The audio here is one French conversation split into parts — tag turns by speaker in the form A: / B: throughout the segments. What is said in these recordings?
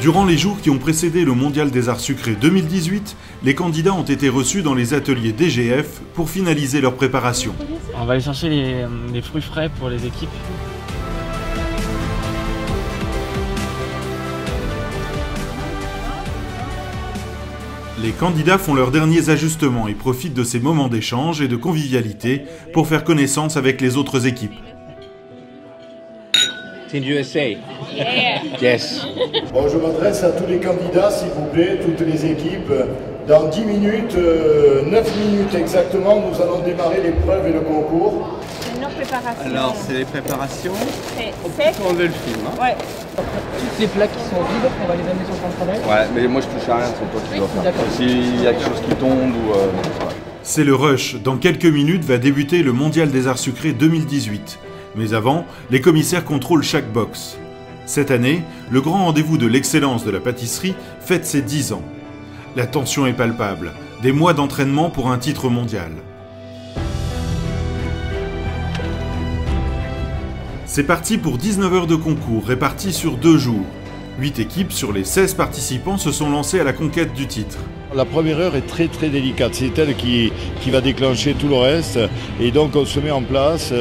A: Durant les jours qui ont précédé le Mondial des Arts Sucrés 2018, les candidats ont été reçus dans les ateliers DGF pour finaliser leur préparation.
B: On va aller chercher les fruits frais pour les équipes.
A: Les candidats font leurs derniers ajustements et profitent de ces moments d'échange et de convivialité pour faire connaissance avec les autres équipes.
C: Team USA. Yes.
D: Bon, je m'adresse à tous les candidats, s'il vous plaît, toutes les équipes. Dans 10 minutes, 9 minutes exactement, nous allons démarrer l'épreuve et le concours.
E: C'est nos préparations.
C: Alors, c'est les préparations.
E: C'est
C: On veut le film. Hein.
E: Ouais.
B: Toutes les plaques qui sont vides, on va les amener sur le camp de travail.
C: Ouais, mais moi je touche à rien, c'est toi qui dois faire. S'il y a quelque chose qui tombe ou... ouais.
A: C'est le rush. Dans quelques minutes va débuter le Mondial des Arts Sucrés 2018. Mais avant, les commissaires contrôlent chaque box. Cette année, le grand rendez-vous de l'excellence de la pâtisserie fête ses 10 ans. La tension est palpable. Des mois d'entraînement pour un titre mondial. C'est parti pour 19 heures de concours réparties sur 2 jours. 8 équipes sur les 16 participants se sont lancées à la conquête du titre.
D: La première heure est très très délicate, c'est elle qui va déclencher tout le reste. Et donc on se met en place,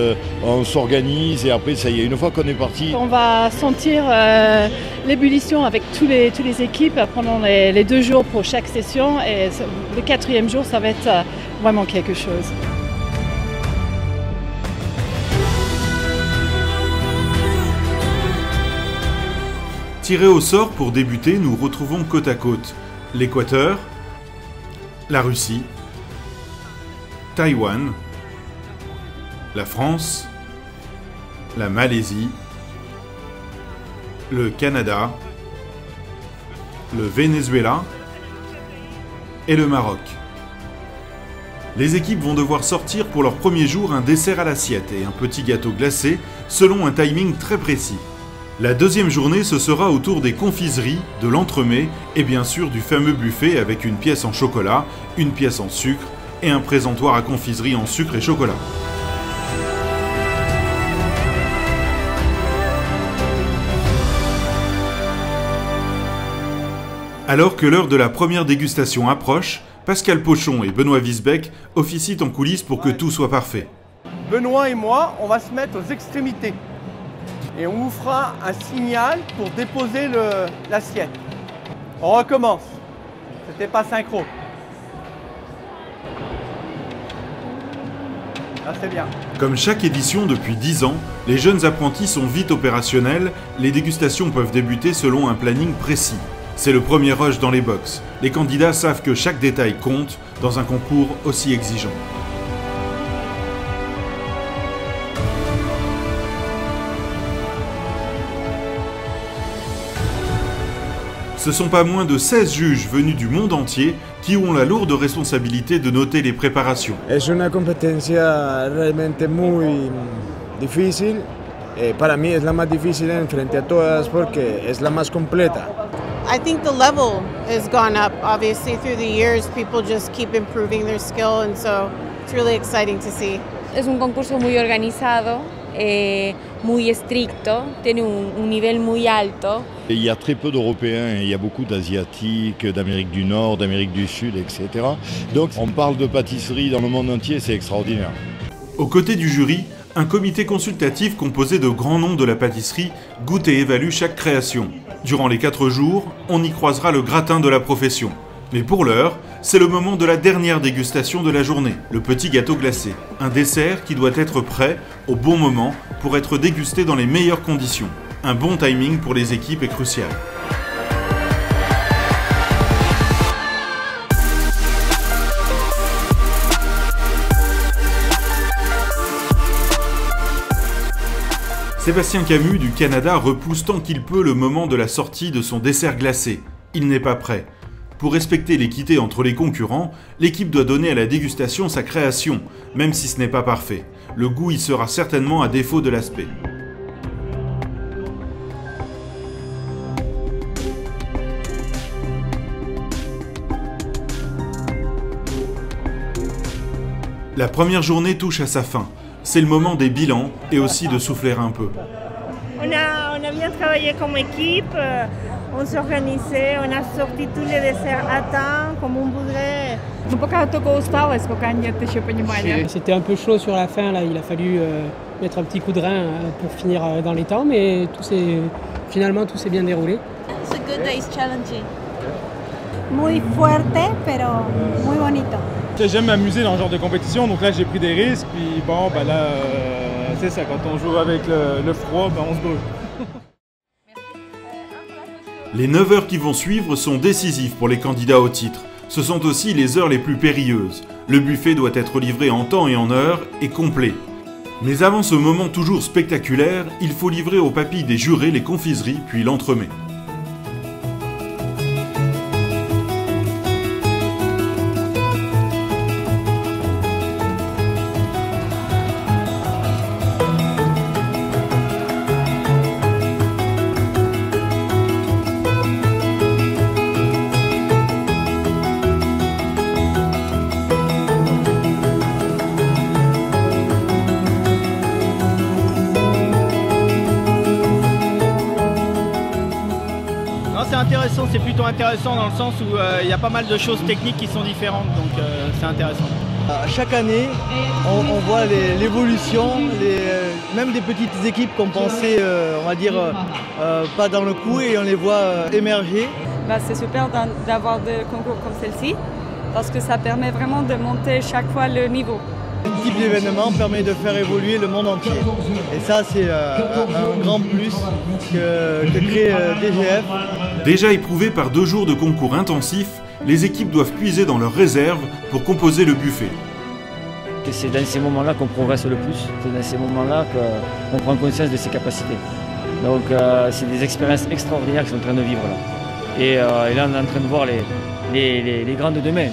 D: on s'organise et après ça y est, une fois qu'on est parti...
F: On va sentir l'ébullition avec toutes les équipes pendant les 2 jours pour chaque session. Et le 4e jour, ça va être vraiment quelque chose.
A: Tirés au sort pour débuter, nous retrouvons côte à côte l'Équateur, la Russie, Taïwan, la France, la Malaisie, le Canada, le Venezuela et le Maroc. Les équipes vont devoir sortir pour leur premier jour un dessert à l'assiette et un petit gâteau glacé selon un timing très précis. La deuxième journée, ce sera autour des confiseries, de l'entremets et bien sûr du fameux buffet avec une pièce en chocolat, une pièce en sucre et un présentoir à confiserie en sucre et chocolat. Alors que l'heure de la première dégustation approche, Pascal Pochon et Benoît Wiesbeck officient en coulisses pour que tout soit parfait.
G: Benoît et moi, on va se mettre aux extrémités. Et on vous fera un signal pour déposer l'assiette. On recommence. C'était pas synchro. Là, c'est bien.
A: Comme chaque édition depuis 10 ans, les jeunes apprentis sont vite opérationnels, les dégustations peuvent débuter selon un planning précis. C'est le premier rush dans les box. Les candidats savent que chaque détail compte dans un concours aussi exigeant. Ce sont pas moins de 16 juges venus du monde entier qui ont la lourde responsabilité de noter les préparations.
H: Es una competencia realmente muy difícil. Para mí es la más difícil en frente a todas porque es la más completa.
I: I think the level has gone up. Obviously, through the years, people just keep improving their skill, and so it's really exciting to see.
J: Es un concurso muy organizado, muy estricto, tiene un nivel muy alto.
D: Et il y a très peu d'Européens, il y a beaucoup d'Asiatiques, d'Amérique du Nord, d'Amérique du Sud, etc. Donc on parle de pâtisserie dans le monde entier, c'est extraordinaire.
A: Aux côtés du jury, un comité consultatif composé de grands noms de la pâtisserie goûte et évalue chaque création. Durant les 4 jours, on y croisera le gratin de la profession. Mais pour l'heure, c'est le moment de la dernière dégustation de la journée, le petit gâteau glacé. Un dessert qui doit être prêt au bon moment pour être dégusté dans les meilleures conditions. Un bon timing pour les équipes est crucial. Sébastien Camus du Canada repousse tant qu'il peut le moment de la sortie de son dessert glacé. Il n'est pas prêt. Pour respecter l'équité entre les concurrents, l'équipe doit donner à la dégustation sa création, même si ce n'est pas parfait. Le goût y sera certainement à défaut de l'aspect. La première journée touche à sa fin. C'est le moment des bilans et aussi de souffler un peu.
E: On a bien travaillé comme équipe. On s'est organisé, on a sorti tous les desserts à temps, comme on voudrait.
B: C'était un peu chaud sur la fin, là. Il a fallu mettre un petit coup de rein pour finir dans les temps, mais finalement tout s'est bien déroulé.
J: It's a good day, it's challenging.
E: Muy fuerte, pero muy bonito.
K: J'aime m'amuser dans ce genre de compétition, donc là j'ai pris des risques, puis bon, bah là, c'est ça, quand on joue avec le froid, bah on se brûle.
A: Les 9 heures qui vont suivre sont décisives pour les candidats au titre. Ce sont aussi les heures les plus périlleuses. Le buffet doit être livré en temps et en heure et complet. Mais avant ce moment toujours spectaculaire, il faut livrer aux papilles des jurés les confiseries puis l'entremets.
G: C'est plutôt intéressant dans le sens où il y a pas mal de choses techniques qui sont différentes, donc c'est intéressant.
L: Chaque année, on voit l'évolution, même des petites équipes qu'on pensait, on va dire, pas dans le coup, et on les voit émerger.
J: C'est super d'avoir des concours comme celle-ci, parce que ça permet vraiment de monter chaque fois le niveau.
L: Ce type d'événement permet de faire évoluer le monde entier. Et ça, c'est un grand plus que crée DGF.
A: Déjà éprouvés par 2 jours de concours intensifs, les équipes doivent puiser dans leurs réserves pour composer le buffet.
M: C'est dans ces moments-là qu'on progresse le plus, c'est dans ces moments-là qu'on prend conscience de ses capacités. Donc c'est des expériences extraordinaires qu'ils sont en train de vivre là. Et là on est en train de voir les grands de demain.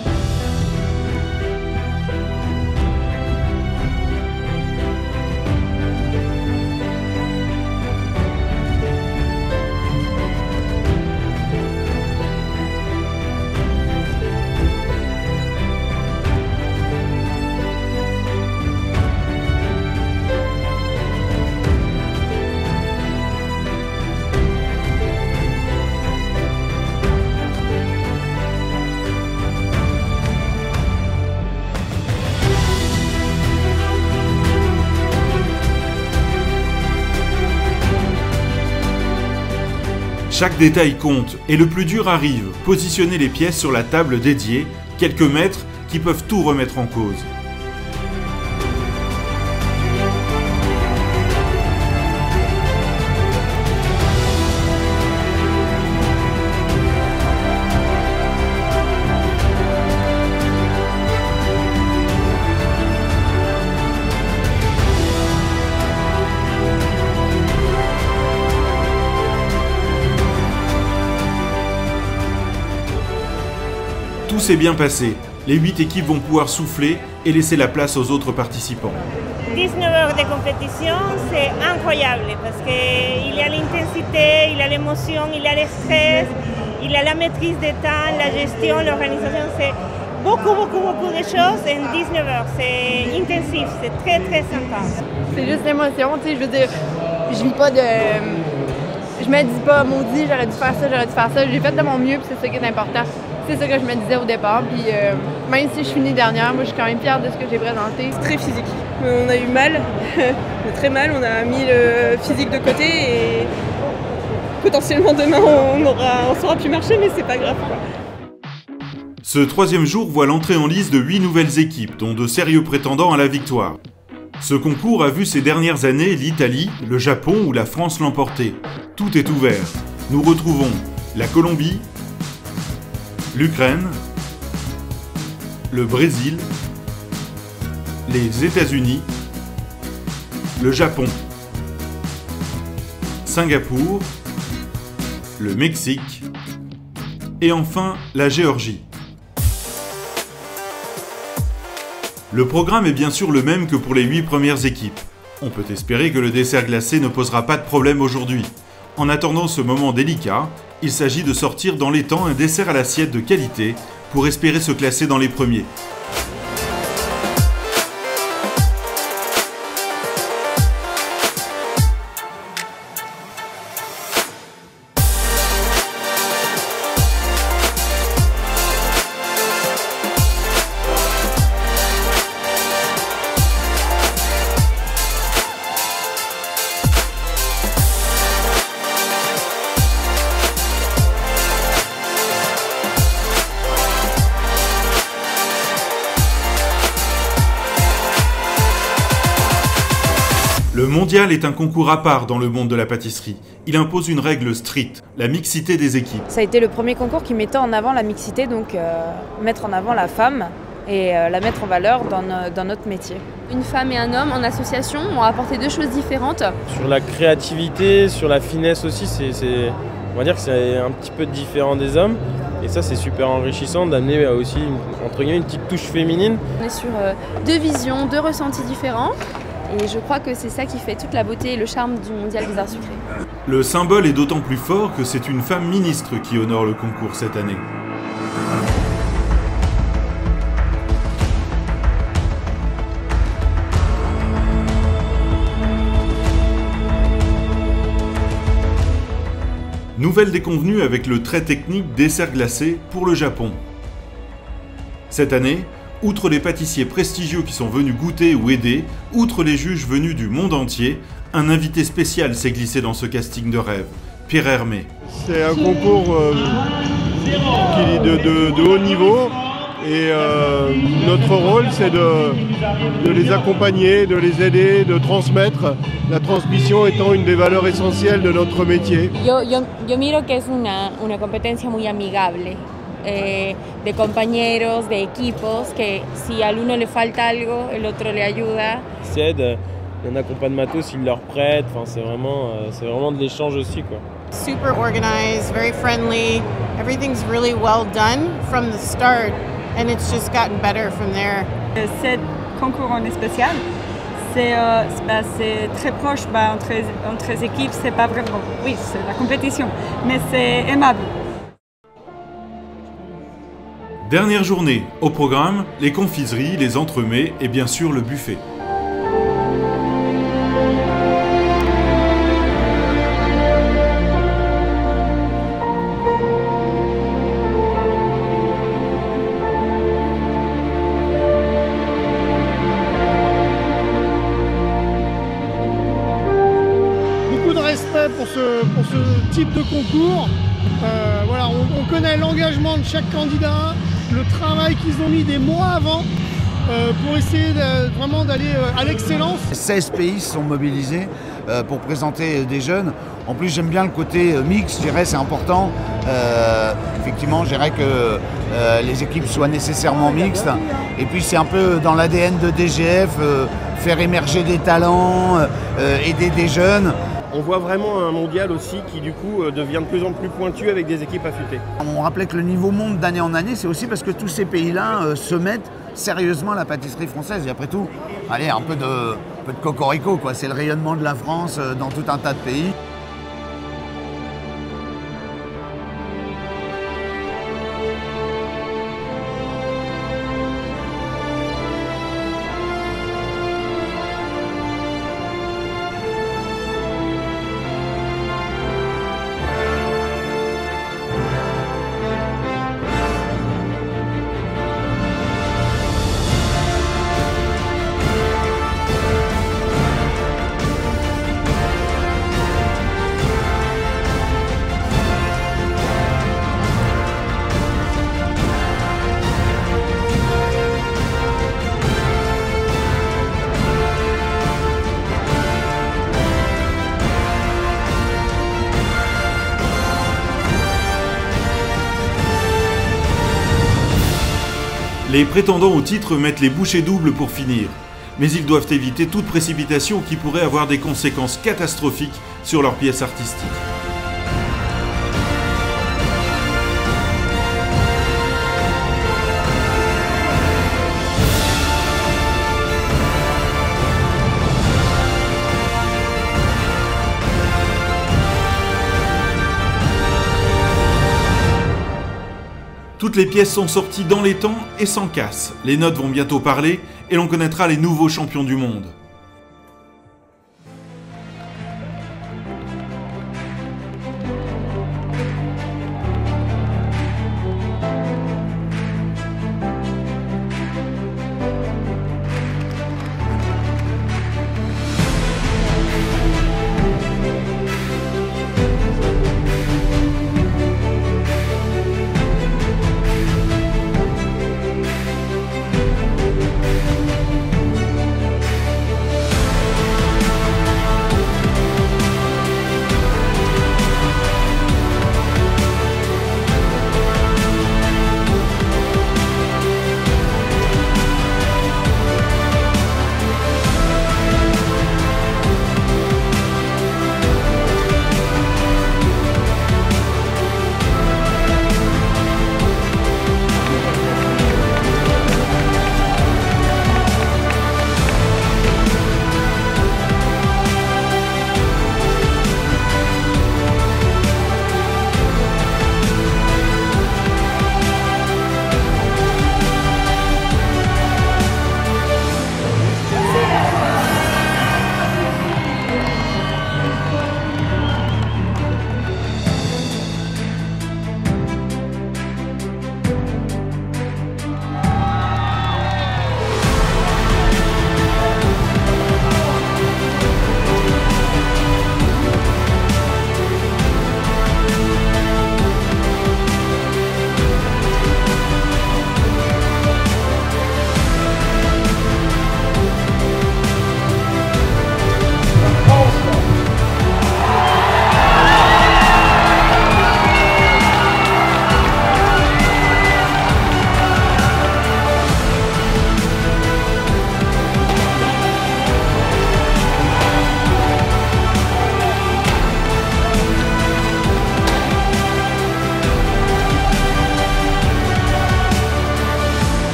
A: Chaque détail compte et le plus dur arrive, positionner les pièces sur la table dédiée, quelques mètres qui peuvent tout remettre en cause. Tout s'est bien passé. Les 8 équipes vont pouvoir souffler et laisser la place aux autres participants.
E: 19 heures de compétition, c'est incroyable parce qu'il y a l'intensité, il y a l'émotion, il y a le stress, il y a la maîtrise des temps, la gestion, l'organisation. C'est beaucoup de choses en 19 heures. C'est intensif, c'est très intense.
N: C'est juste l'émotion, tu sais, je veux dire, je vis pas de... Je me dis pas, maudit, j'aurais dû faire ça, j'ai fait de mon mieux, puis c'est ça qui est important. C'est ça que je me disais au départ, puis même si je finis dernière, moi je suis quand même fière de ce que j'ai présenté.
O: C'est très physique. On a eu mal, très mal, on a mis le physique de côté et potentiellement demain on saura plus marcher, mais c'est pas grave quoi.
A: Ce 3e jour voit l'entrée en lice de 8 nouvelles équipes, dont de sérieux prétendants à la victoire. Ce concours a vu ces dernières années l'Italie, le Japon ou la France l'emporter. Tout est ouvert. Nous retrouvons la Colombie, l'Ukraine, le Brésil, les États-Unis, le Japon, Singapour, le Mexique et enfin la Géorgie. Le programme est bien sûr le même que pour les 8 premières équipes. On peut espérer que le dessert glacé ne posera pas de problème aujourd'hui. En attendant ce moment délicat, il s'agit de sortir dans les temps un dessert à l'assiette de qualité pour espérer se classer dans les premiers. Le mondial est un concours à part dans le monde de la pâtisserie. Il impose une règle stricte, la mixité des équipes.
P: Ça a été le premier concours qui mettait en avant la mixité, donc mettre en avant la femme et la mettre en valeur dans notre métier.
Q: Une femme et un homme en association ont apporté deux choses différentes.
R: Sur la créativité, sur la finesse aussi, on va dire que c'est un petit peu différent des hommes. Et ça, c'est super enrichissant d'amener aussi entre guillemets une petite touche féminine.
Q: On est sur deux visions, deux ressentis différents. Et je crois que c'est ça qui fait toute la beauté et le charme du Mondial des Arts Sucrés.
A: Le symbole est d'autant plus fort que c'est une femme ministre qui honore le concours cette année. Nouvelle déconvenue avec le très technique dessert glacé pour le Japon. Cette année, outre les pâtissiers prestigieux qui sont venus goûter ou aider, outre les juges venus du monde entier, un invité spécial s'est glissé dans ce casting de rêve, Pierre Hermé.
S: C'est un concours qui est de haut niveau et notre rôle c'est de les accompagner, de les aider, de transmettre, la transmission étant une des valeurs essentielles de notre métier.
J: Yo miro que es una competencia muy amigable. De compañeros, de equipos, que si a uno le falta algo, el otro le ayuda.
R: Ils s'aident, il y en a qui n'ont pas de matos, ils leur prêtent, enfin, c'est vraiment de l'échange aussi, quoi.
I: Super organized, very friendly, everything's really well done from the start and it's just gotten better from there.
T: Cet concours en spécial, c'est très proche entre les équipes, c'est pas vraiment, oui, c'est la compétition, mais c'est aimable.
A: Dernière journée, au programme, les confiseries, les entremets et bien sûr le buffet.
U: Beaucoup de respect pour ce type de concours. Voilà, on connaît l'engagement de chaque candidat, le travail qu'ils ont mis des mois avant pour essayer vraiment d'aller à l'excellence.
V: 16 pays sont mobilisés pour présenter des jeunes. En plus, j'aime bien le côté mix, je dirais, c'est important. Effectivement, je dirais que les équipes soient nécessairement mixtes. Et puis, c'est un peu dans l'ADN de DGF, faire émerger des talents, aider des jeunes.
W: On voit vraiment un mondial aussi qui du coup devient de plus en plus pointu avec des équipes affûtées.
V: On rappelait que le niveau monte d'année en année, c'est aussi parce que tous ces pays-là se mettent sérieusement à la pâtisserie française. Et après tout, allez, un peu de cocorico, quoi. C'est le rayonnement de la France dans tout un tas de pays.
A: Les prétendants au titre mettent les bouchées doubles pour finir, mais ils doivent éviter toute précipitation qui pourrait avoir des conséquences catastrophiques sur leur pièce artistique. Toutes les pièces sont sorties dans les temps et sans casse. Les notes vont bientôt parler et l'on connaîtra les nouveaux champions du monde.